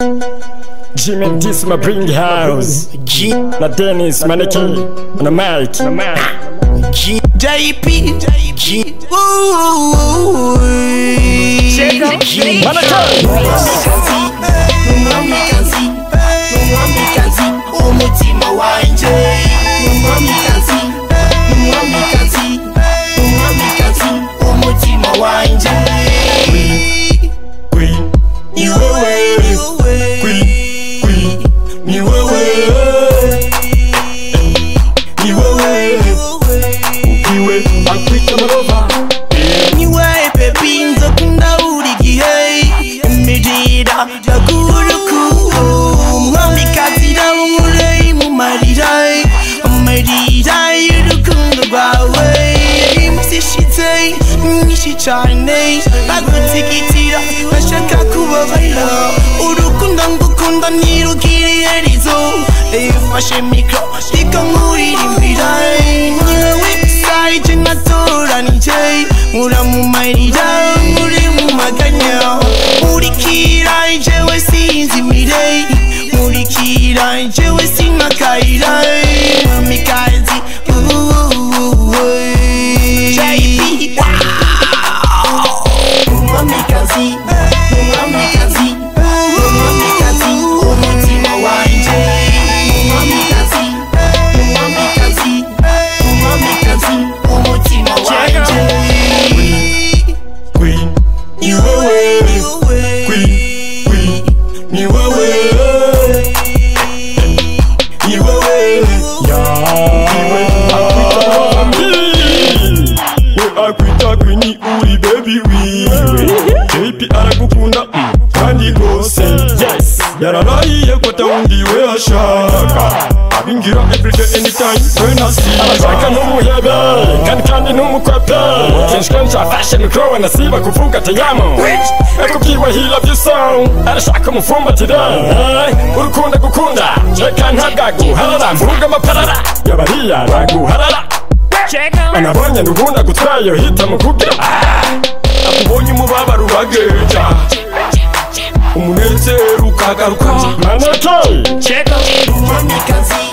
Jimmy Dis my bring house. Na Dennis Maneki on the mic. JP. Umutima wanje umutima wanje Chinese, nagutikitira nashaka kubabarira urukundo ngukunda ntirugire iherezo ifashe mikro ikamuririmbira website natoranije muramumarira muri mu maganya murikira jewe sinzimire murikira jewe sinkakayira mikazi yararahiye ko atawungiwe ashaka abingira everyday anytime when I see abashaka n'umuhebe kandi n'umukwepe kenshi afashe mikro anasiba kuvuga tayamo akubwiwe he love you so arashaka umufumbatire urukundo gukunda reka ntabwaguharara mvuga amaparara yabariya raguharara anabonye ndugunda gutwayo hita mukubwira akubonye umubabaro ubageja umunezero ukagaruka Maneki. Check out.